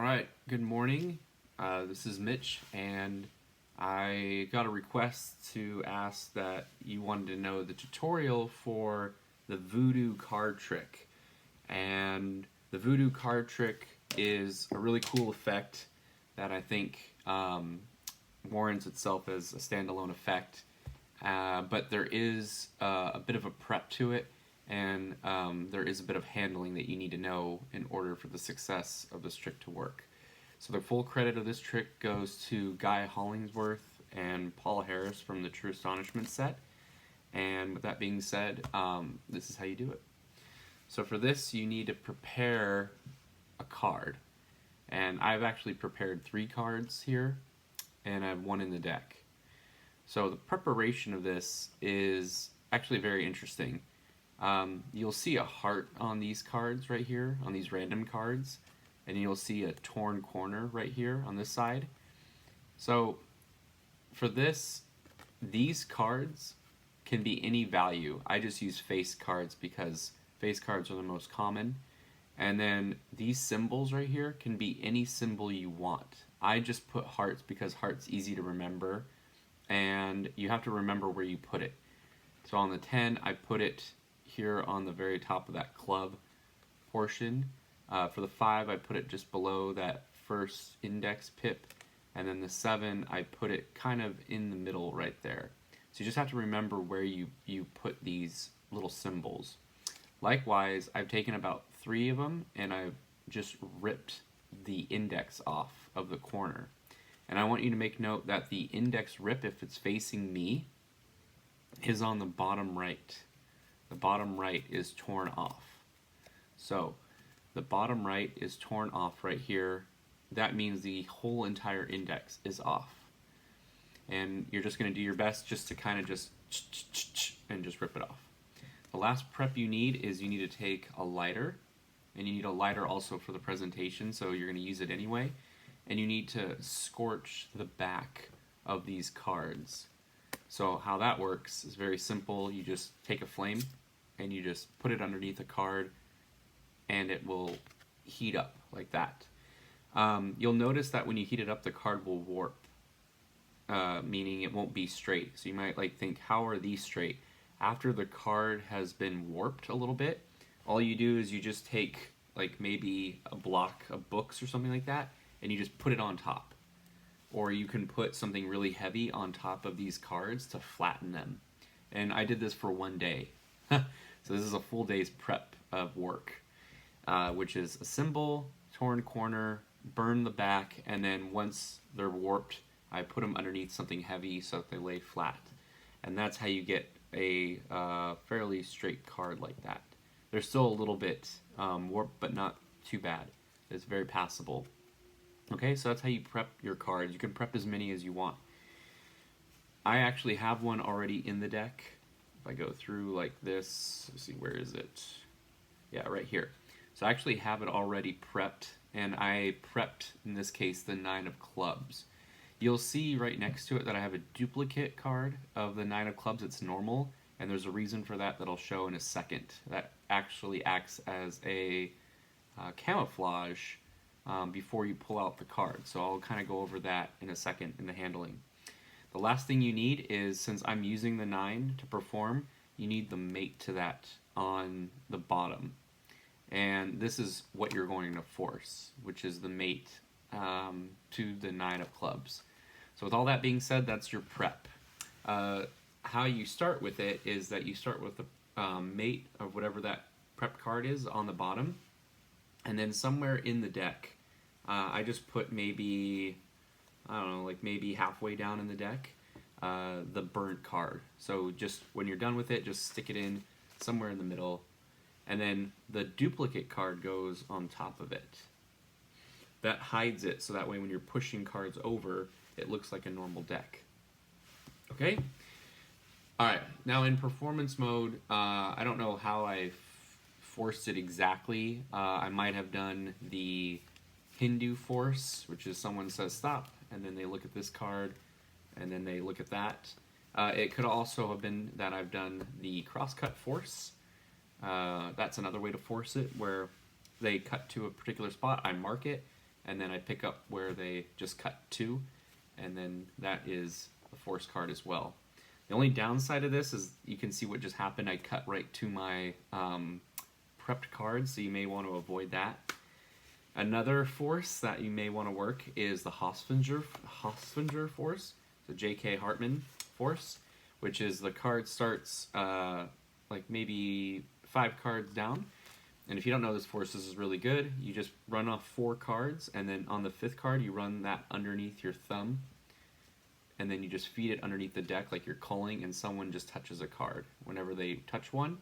right, good morning. This is Mitch, and I got a request to ask that you wanted to know the tutorial for the voodoo card trick. And the voodoo card trick is a really cool effect that I think warrants itself as a standalone effect. But there is a bit of a prep to it, and there is a bit of handling that you need to know in order for the success of this trick to work. So the full credit of this trick goes to Guy Hollingsworth and Paul Harris from the True Astonishment set. And with that being said, this is how you do it. So for this, you need to prepare a card. And I've actually prepared 3 cards here, and I have 1 in the deck. So the preparation of this is actually very interesting. You'll see a heart on these cards right here, on these random cards, and you'll see a torn corner right here on this side. So for this, these cards can be any value. I just use face cards because face cards are the most common. And then these symbols right here can be any symbol you want. I just put hearts because heart's easy to remember, and you have to remember where you put it. So on the 10, I put it here on the very top of that club portion. For the 5, I put it just below that first index pip, and then the 7, I put it kind of in the middle right there. So you just have to remember where you put these little symbols. Likewise, I've taken about 3 of them, and I've just ripped the index off of the corner. And I want you to make note that the index rip, if it's facing me, is on the bottom right. The bottom right is torn off. So the bottom right is torn off right here. That means the whole entire index is off. And you're just going to do your best just to kind of just and just rip it off. The last prep you need is you need to take a lighter, and you need a lighter also for the presentation, so you're going to use it anyway. And you need to scorch the back of these cards. So how that works is very simple. You just take a flame and you just put it underneath a card, and it will heat up like that. You'll notice that when you heat it up, the card will warp, meaning it won't be straight. So you might think, how are these straight? After the card has been warped a little bit, all you do is you just take maybe a block of books or something like that, and you just put it on top. Or you can put something really heavy on top of these cards to flatten them. And I did this for 1 day. So this is a full day's prep of work, which is a symbol, torn corner, burn the back, and then once they're warped, I put them underneath something heavy so that they lay flat. And that's how you get a fairly straight card like that. They're still a little bit warped, but not too bad. It's very passable. Okay, so that's how you prep your cards. You can prep as many as you want. I actually have one already in the deck. If I go through like this, let's see, where is it? Yeah, right here. So I actually have it already prepped, and I prepped, in this case, the 9 of clubs. You'll see right next to it that I have a duplicate card of the 9 of clubs. It's normal, and there's a reason for that that I'll show in a second. That actually acts as a camouflage before you pull out the card. So I'll kind of go over that in a second in the handling. The last thing you need is, since I'm using the 9 to perform, you need the mate to that on the bottom. And this is what you're going to force, which is the mate to the 9 of clubs. So with all that being said, that's your prep. How you start with it is that you start with the mate of whatever that prep card is on the bottom, and then somewhere in the deck, I just put maybe, I don't know, maybe halfway down in the deck, the burnt card. So just when you're done with it, just stick it in somewhere in the middle, and then the duplicate card goes on top of it. That hides it, so that way when you're pushing cards over, it looks like a normal deck. Okay? Alright, now in performance mode, I don't know how I forced it exactly. I might have done the Hindu force, which is someone says stop, and then they look at this card, and then they look at that. It could also have been that I've done the crosscut force. That's another way to force it, where they cut to a particular spot, I mark it, and then I pick up where they just cut to, and then that is a force card as well. The only downside of this is you can see what just happened. I cut right to my prepped cards, so you may want to avoid that. Another force that you may want to work is the Hoffinger force, the J.K. Hartman force, which is the card starts like maybe 5 cards down. And if you don't know this force, this is really good. You just run off 4 cards, and then on the 5th card, you run that underneath your thumb, and then you just feed it underneath the deck like you're culling, and someone just touches a card. Whenever they touch one,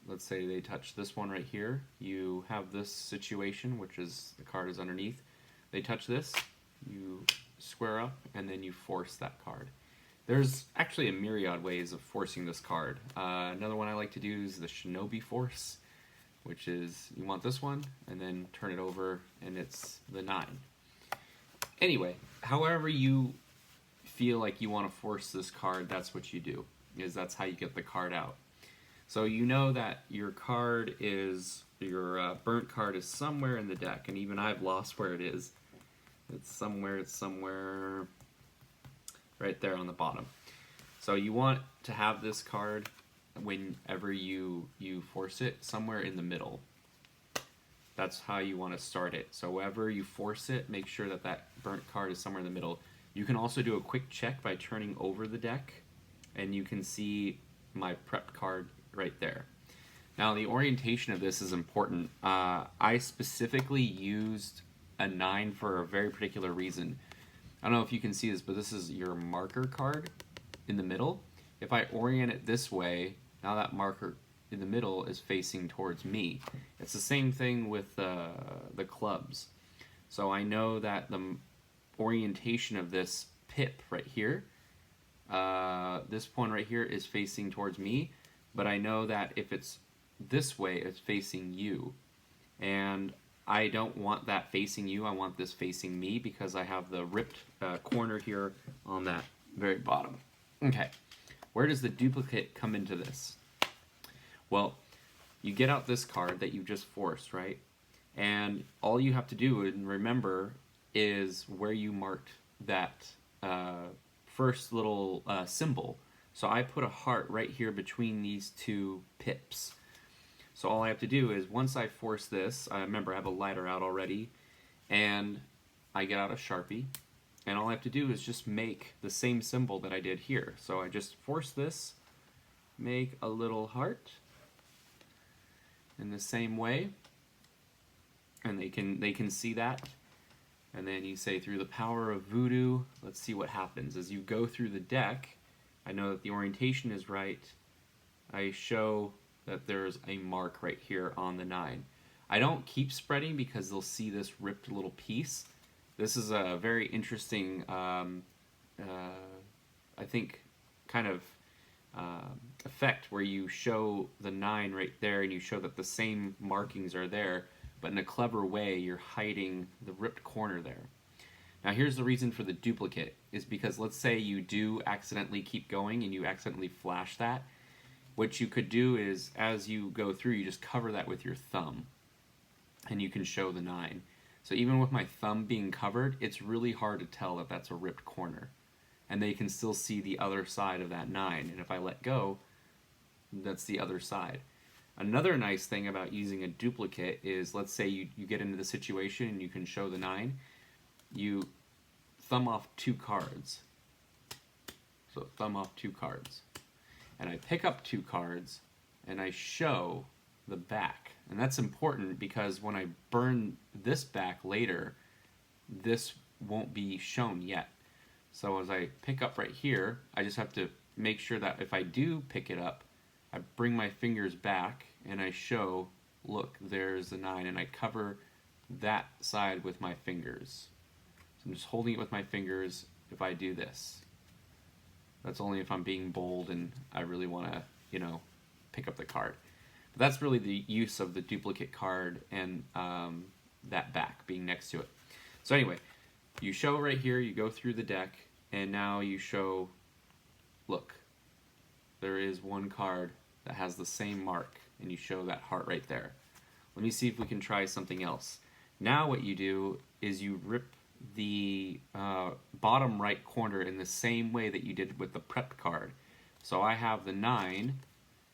let's say they touch this one right here, you have this situation, which is the card is underneath. They touch this, you square up, and then you force that card. There's actually a myriad ways of forcing this card. Another one I like to do is the Shinobi force, which is you want this one, and then turn it over, and it's the 9. Anyway, however you feel like you want to force this card, that's what you do, is that's how you get the card out. So you know that your card is, your burnt card is somewhere in the deck, and even I've lost where it is. It's somewhere right there on the bottom. So you want to have this card, whenever you force it, somewhere in the middle. That's how you want to start it. So wherever you force it, make sure that that burnt card is somewhere in the middle. You can also do a quick check by turning over the deck, and you can see my prepped card right there. Now the orientation of this is important. I specifically used a 9 for a very particular reason. I don't know if you can see this, but this is your marker card in the middle. If I orient it this way, now that marker in the middle is facing towards me. It's the same thing with the clubs. So I know that the orientation of this pip right here, this one right here is facing towards me, but I know that if it's this way, it's facing you. And I don't want that facing you, I want this facing me, because I have the ripped corner here on that very bottom. Okay, where does the duplicate come into this? Well, you get out this card that you just forced, right? And all you have to do and remember is where you marked that first little symbol. So I put a heart right here between these 2 pips. So all I have to do is, once I force this, I remember I have a lighter out already, and I get out a Sharpie, and all I have to do is just make the same symbol that I did here. So I just force this, make a little heart in the same way, and they can see that. And then you say, through the power of voodoo, let's see what happens. As you go through the deck, I know that the orientation is right. I show that there's a mark right here on the 9. I don't keep spreading because they'll see this ripped little piece. This is a very interesting, I think, kind of effect where you show the 9 right there and you show that the same markings are there, but in a clever way you're hiding the ripped corner there. Now here's the reason for the duplicate, is because let's say you do accidentally keep going and you accidentally flash that. What you could do is, as you go through, you just cover that with your thumb, and you can show the 9. So even with my thumb being covered, it's really hard to tell that that's a ripped corner. And they can still see the other side of that 9, and if I let go, that's the other side. Another nice thing about using a duplicate is, let's say you get into the situation and you can show the 9, you thumb off 2 cards. So thumb off 2 cards. And I pick up 2 cards, and I show the back. And that's important because when I burn this back later, this won't be shown yet. So as I pick up right here, I just have to make sure that if I do pick it up, I bring my fingers back and I show, look, there's the 9, and I cover that side with my fingers. So I'm just holding it with my fingers if I do this. That's only if I'm being bold and I really want to, pick up the card. But that's really the use of the duplicate card and that back being next to it. So anyway, you show right here, you go through the deck, and now you show, look, there is one card that has the same mark, and you show that heart right there. Let me see if we can try something else. Now what you do is you rip the bottom right corner in the same way that you did with the prep card. So I have the 9,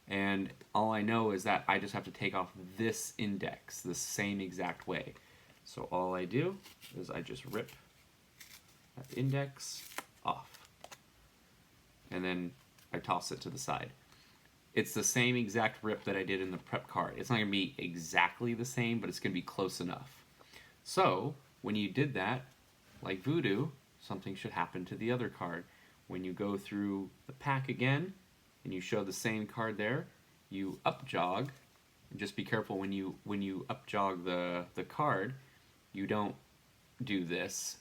and all I know is that I just have to take off this index the same exact way. So all I do is I just rip that index off, and then I toss it to the side. It's the same exact rip that I did in the prep card. It's not going to be exactly the same, but it's going to be close enough. So when you did that, like voodoo, something should happen to the other card. When you go through the pack again, and you show the same card there, you up jog, and just be careful when you up jog the card, you don't do this.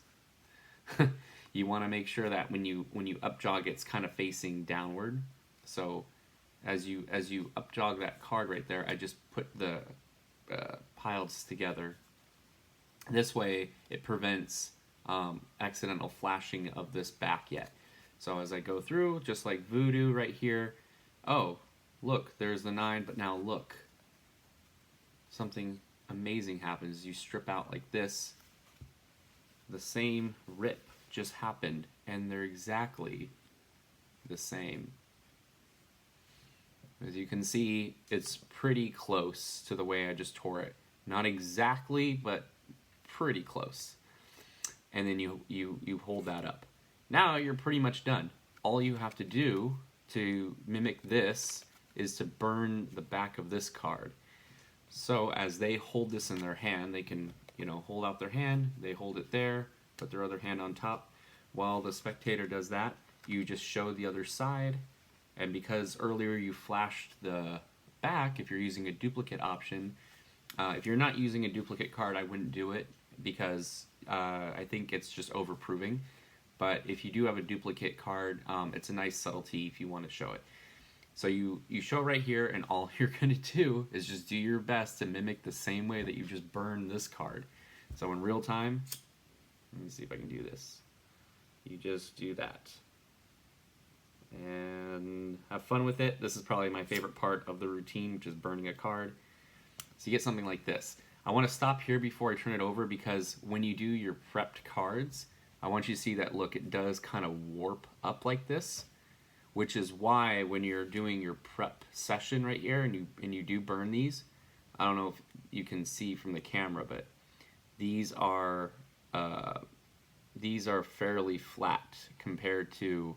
You want to make sure that when you up jog, it's kind of facing downward. So as you up jog that card right there, I just put the piles together. This way, it prevents accidental flashing of this back yet. So as I go through, just like voodoo right here, oh, look, there's the 9, but now look. Something amazing happens. You strip out like this. The same rip just happened, and they're exactly the same. As you can see, it's pretty close to the way I just tore it. Not exactly, but pretty close. And then you hold that up. Now you're pretty much done. All you have to do to mimic this is to burn the back of this card. So as they hold this in their hand, they can, hold out their hand, they hold it there, put their other hand on top. While the spectator does that, you just show the other side. And because earlier you flashed the back, if you're using a duplicate option, if you're not using a duplicate card, I wouldn't do it because I think it's just overproving. But if you do have a duplicate card, it's a nice subtlety if you want to show it. So you show right here, and all you're going to do is just do your best to mimic the same way that you just burned this card. So in real time, let me see if I can do this. You just do that. And have fun with it. This is probably my favorite part of the routine, which is burning a card. So you get something like this. I want to stop here before I turn it over because when you do your prepped cards, I want you to see that, look, it does kind of warp up like this, which is why when you're doing your prep session right here and you do burn these, I don't know if you can see from the camera, but these are fairly flat compared to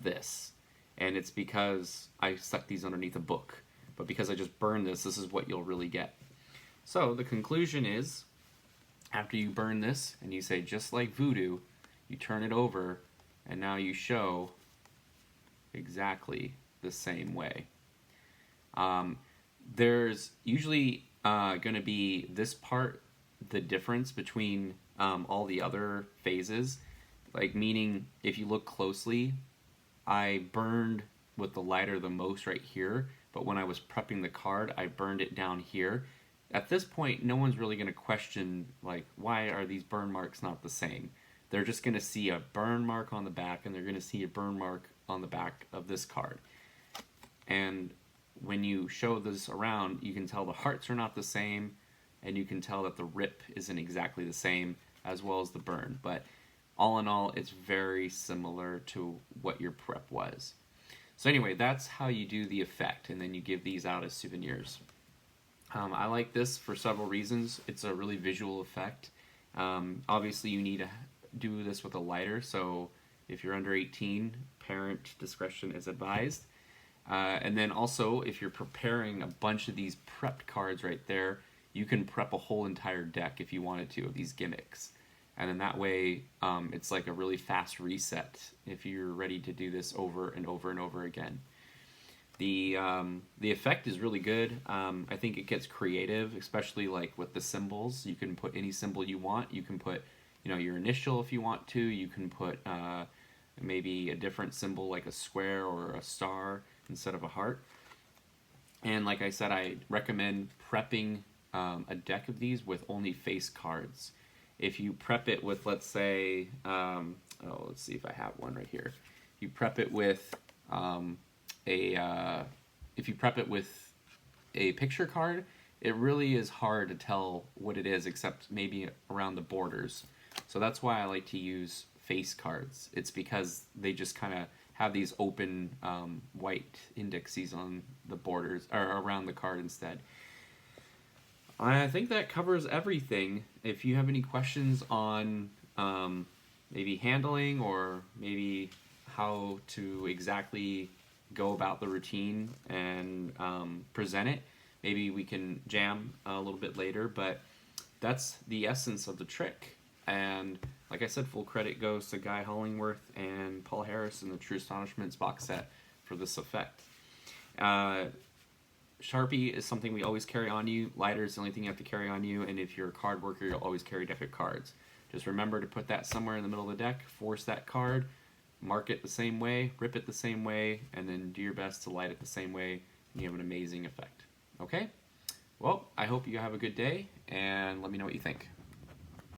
this. And it's because I stuck these underneath a book. But because I just burned this is what you'll really get. So the conclusion is, after you burn this and you say just like voodoo, you turn it over and now you show exactly the same way. There's usually going to be this part, the difference between all the other phases, like meaning if you look closely, I burned with the lighter the most right here, but when I was prepping the card, I burned it down here. At this point, no one's really going to question, like, why are these burn marks not the same? They're just going to see a burn mark on the back, and they're going to see a burn mark on the back of this card. And when you show this around, you can tell the hearts are not the same, and you can tell that the rip isn't exactly the same, as well as the burn. But all in all, it's very similar to what your prep was. So anyway, that's how you do the effect, and then you give these out as souvenirs. I like this for several reasons. It's a really visual effect. Obviously, you need to do this with a lighter, so if you're under 18, parent discretion is advised. And then also, if you're preparing a bunch of these prepped cards right there, you can prep a whole entire deck if you wanted to of these gimmicks. And then that way, it's like a really fast reset if you're ready to do this over and over and over again. The effect is really good. I think it gets creative, especially like with the symbols. You can put any symbol you want. You can put, your initial if you want to. You can put maybe a different symbol like a square or a star instead of a heart. And like I said, I recommend prepping a deck of these with only face cards. If you prep it with, let's say, let's see if I have one right here. You prep it with if you prep it with a picture card it really is hard to tell what it is except maybe around the borders. So that's why I like to use face cards. It's because they just kind of have these open white indexes on the borders or around the card instead. I think that covers everything. If you have any questions on maybe handling or maybe how to exactly go about the routine and present it, maybe we can jam a little bit later. But that's the essence of the trick. And like I said, full credit goes to Guy Hollingworth and Paul Harris in the True Astonishments box set for this effect. Sharpie is something we always carry on you. Lighter is the only thing you have to carry on you. And if you're a card worker, you'll always carry a deck of cards. Just remember to put that somewhere in the middle of the deck, force that card, mark it the same way, rip it the same way, and then do your best to light it the same way, and you have an amazing effect. Okay? Well, I hope you have a good day, and let me know what you think.